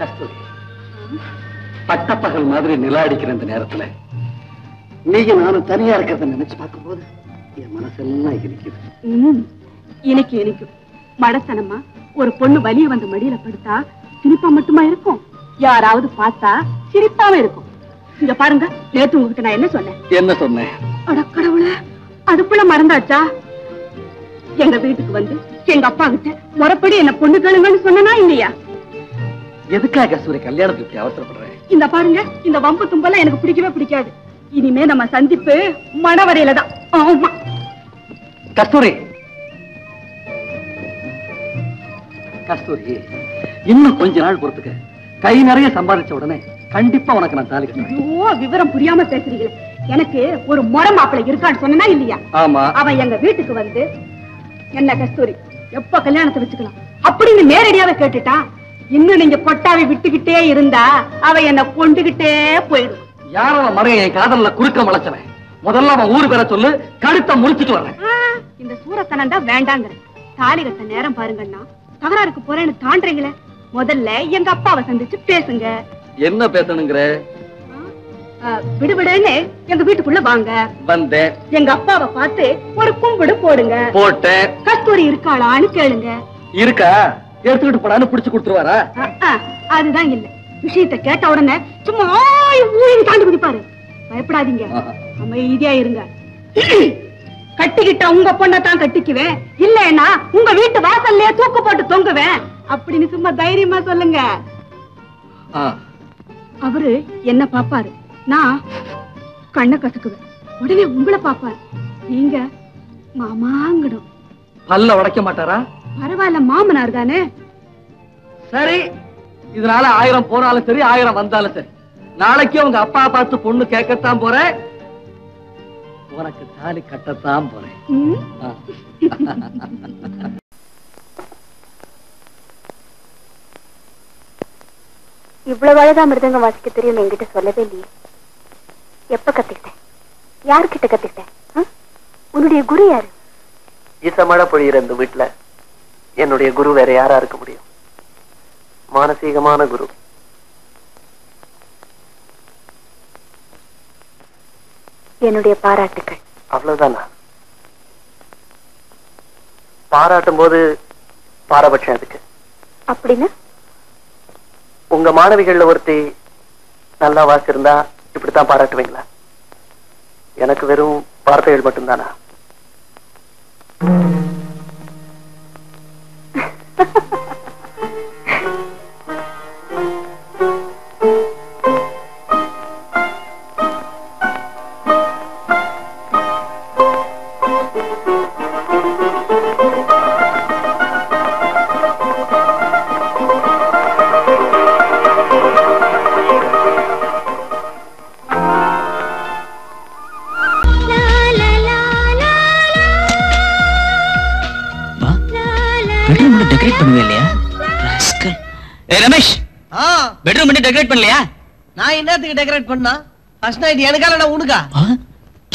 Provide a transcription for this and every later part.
கஸ்தூரி, பட்டப்பகல் மாதிரி நிலா அடிக்கிற இந்த நேரத்துல நீங்க நானும் தனியா இருக்கிறத நினைச்சு பார்க்கும்போது என் மனசெல்லாம் இனிக்குது. இனிக்கும் மடத்தனமா ஒரு பொண்ணு வலிய வந்து மடியில படுத்தா சிரிப்பா மட்டுமா இருக்கும், யாராவது பார்த்தா சிரிப்பாம இருக்கும். இங்க பாருங்க, நேத்து உங்ககிட்ட நான் என்ன சொன்னேன்? அட கடவுளே, அதுக்குள்ள மறந்தாச்சா? எங்க வீட்டுக்கு வந்து எங்க அப்பா கிட்ட முறைப்படி என்ன பொண்ணு கேளுங்கன்னு சொன்னா இல்லையா? எதுக்காக கஸ்தூரி கல்யாணத்துக்கு அவசரப்படுறேன்? இந்த பாருங்க, இந்த வம்பு தும்பெல்லாம் எனக்கு பிடிக்கவே பிடிக்காது. இனிமே நம்ம சந்திப்பு மணவரையில தான். ஆமா கஸ்தூரி, கஸ்தூரி, இன்னும் கொஞ்ச நாள் பொறுத்துக்க. கை நிறைய சம்பாதிச்ச உடனே கண்டிப்பா உனக்கு நான் தாலி கட்டுவேன். ஐயோ, விவரம் புரியாம பேசுறீங்களே. எனக்கு ஒரு முறை மாப்பிள்ளை இருக்கான்னு சொன்னா இல்லையா? ஆமா. அவன் எங்க வீட்டுக்கு வந்து என்ன கஸ்தூரி எப்ப கல்யாணத்தை வச்சுக்கலாம் அப்படின்னு நேரடியாவே கேட்டுட்டான். இன்னும் நீங்க கொட்டாவை விட்டுக்கிட்டே இருந்தா அவ என்ன கொண்டுகிட்டே போயிடும். யாரோட மறைய என் காதல்ல குறுக்க முளைச்சவன்? முதல்ல அவன் ஊரு பேர சொல்லு, கழுத்தை முடிச்சுட்டு வர்றேன். இந்த சூரத்தனண்டா வேண்டாங்கிற. தாலி கட்ட நேரம் பாருங்கன்னா தகராறுக்கு போறேன்னு தாண்டீங்களே. முதல்ல எங்க அப்பாவை சந்திச்சு பேசுங்க. என்ன பேசணுங்கிற? விடுவிடுன்னு எங்க வீட்டுக்குள்ள வாங்க. வந்தேன். எங்க அப்பாவை பார்த்து ஒரு கும்பிடு போடுங்க. போட்டேன். கஸ்தூரி இருக்காளான்னு கேளுங்க. இருக்கா? எடுத்துக்கிட்டு போடான்னு புடிச்சு கொடுத்துருவாரா? அதுதான் இல்ல. விஷயத்தை கேட்ட உடனே சும்மா தாண்டி குதிப்பாரு. பயப்படாதீங்க, அமைதியா இருங்க. கட்டிக்கிட்ட உங்க பொண்ணத்தான் கட்டிக்குவேன், இல்லன்னா உங்க வீட்டு வாசல்லையே தூக்கு போட்டு தொங்குவேன் அப்படின்னு சும்மா தைரியமா சொல்லுங்க. அவரு என்ன பாப்பாரு, நான் கண்ணை கசக்குவேன். உடனே உங்களை பாப்பாரு. நீங்க மாமாங்கணும். பல்ல உடைக்க மாட்டாரா? பரவாயில்ல, மாமனார் தானே. சரி, இதனால 1000 போனாலும் சரி, 1000 வந்தாலும் சரி, நாளைக்கு உங்க அப்பா பார்த்து பொண்ணு கேட்கத்தான் போறேன், உனக்கு தாலி கட்டத்தான் போறேன். இவ்வளவு அழகா மிருதங்கம் வாசிக்க தெரியும் என்கிட்ட சொல்லவே இல்லையே. எப்ப கத்துக்கிட்டேன்? யாருக்கிட்ட கத்துக்கிட்டேன்? உன்னுடைய குரு யாரு? ஈசமழை பொழியிற இந்த வீட்டுல என்னுடைய குரு வேற யாரா இருக்க முடியும்? மானசீகமான குரு. என்னுடைய பாராட்டுக்கள். அவ்வளவுதானா? பாராட்டும் போது பாரபட்சம் எதுக்கு? அப்படின்னா உங்க மாணவிகள்ல ஒருத்தி நல்லா வாசிருந்தா இப்படித்தான் பாராட்டுவீங்களா? எனக்கு வெறும் வார்த்தைகள் மட்டும்தானா? ரமேஷ், பெட்ரூம் பண்ணி டெக்கரேட் பண்ணலையா? நான் என்னத்துக்கு டெக்கரேட் பண்ணா? ஃபர்ஸ்ட் நைட் எனக்கால நான் உனக்கா?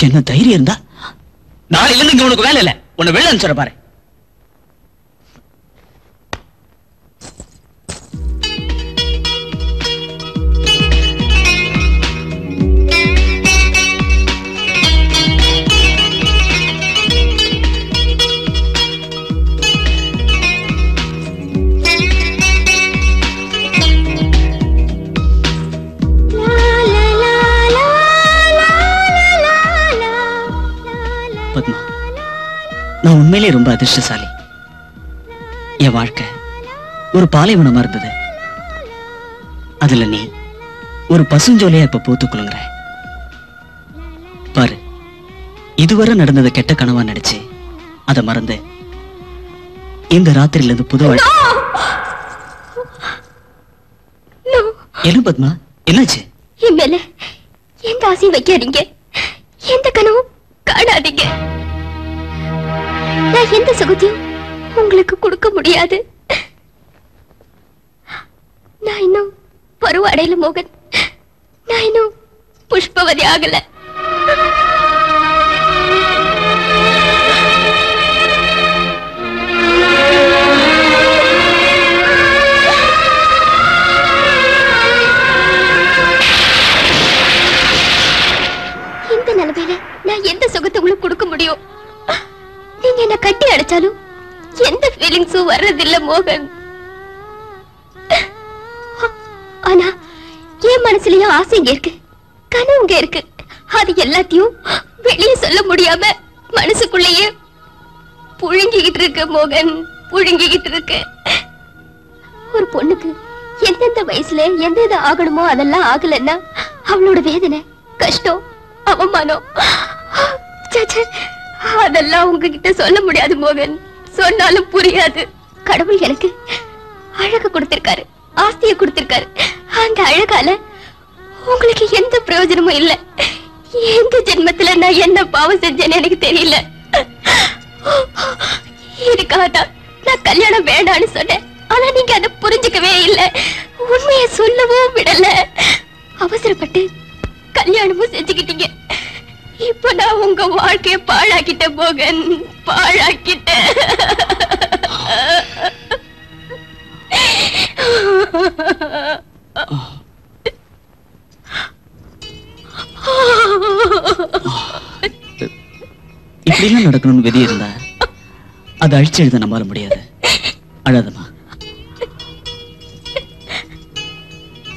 என்ன தைரியம் இருந்தா நாளையில இருந்து இங்க உனக்கு வேலை இல்ல. உன்னை வெளில அனுப்பிச்சுற பாரு. நான் உண்மையிலே ரொம்ப அதிர்ஷ்டசாலி. என் வாழ்க்கை ஒரு பாலைவனமா இருந்தது. அதுல நீ ஒரு பசுஞ்சோலையா இப்ப பூத்து குலுங்குற பாரு. இதுவரை நடந்தது கெட்ட கனவா நடிச்சு அதை மறந்து இந்த ராத்திரில இருந்து புது வாழ்க்கை. என்ன பத்மா, என்னாச்சு? என் மேல எந்த ஆசையும் வைக்காதீங்க, எந்த கனவும் காணாதீங்க. நான் எந்த சுகத்தையும் உங்களுக்கு கொடுக்க முடியாது. நான் இன்னும் பருவ அடையல மோகன். நான் இன்னும் புஷ்பவதி ஆகல. மனசும் வர்றதில்ல மோகன். ஆனா என் மனசுலயும் ஆசைங்க இருக்கு, கனவுங்க இருக்கு. அது எல்லாத்தையும் வெளியே சொல்ல முடியாம மனசுக்குள்ளேயே புழுங்கிக்கிட்டு இருக்கு மோகன், புழுங்கிக்கிட்டு இருக்கு. ஒரு பொண்ணுக்கு எந்தெந்த வயசுல எந்த ஆகணுமோ அதெல்லாம் ஆகலன்னா அவளோட வேதனை, கஷ்டம், அவமானம் அதெல்லாம் உங்ககிட்ட சொல்ல முடியாது மோகன். சொன்னாலும் புரியாது. கடவுள் எனக்கு அழக கொடுத்திருக்காரு, ஆஸ்திய கொடுத்திருக்காரு. அந்த அழகால உங்களுக்கு எந்த பிரயோஜனமும் இல்ல. எந்த ஜென்மத்துல நான் என்ன பாவம் செஞ்சேன்னு எனக்கு தெரியல. இதுக்காகத்தான் நான் கல்யாணம் வேண்டான்னு சொன்னேன். ஆனா நீங்க அதை புரிஞ்சுக்கவே இல்ல, உண்மையை சொல்லவும் விடல. அவசரப்பட்டு கல்யாணமும் செஞ்சுக்கிட்டீங்க. இப்ப நான் உங்க வாழ்க்கைய பாழாக்கிட்டேன் மோகன், பாழாக்கிட்டேன். இப்படிலாம் நடக்கணும்னு விதி இருந்தா அதை அழிச்சு எழுத நம்ப முடியாது. அழாதமா.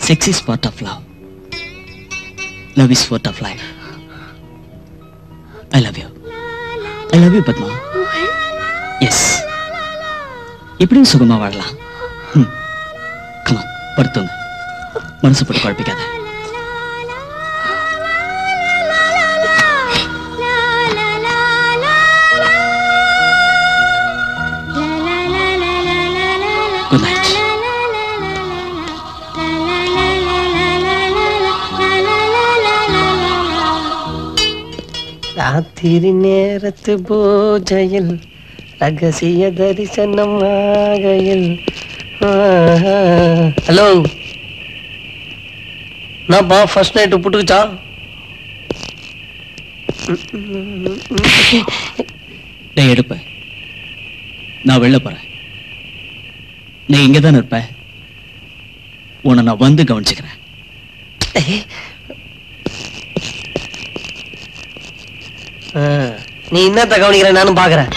Sex is part of love. Love is part of life. I love you. I love you, Padma. Yes. இப்படியும் சுகமா வாழலாம். Come on, படுத்துங்க. மனசு போட்டு குழப்பிக்காத. Good night. ராத்திரி நேரத்து பூஜையில் ரகசிய தரிசனம் ஆகையில். ஹலோ, நான்ப்பா ஃபர்ஸ்ட் நைட்டு புட்டுக்குச்சா? டேய் எடுப்ப, நான் வெளில போறேன். நீ இங்கதானே இருப்ப. உன்னை நான் வந்து கவனிச்சுக்கிறேன். நீ என்னத்த கவனிக்கிற நானும் பாக்குறேன்.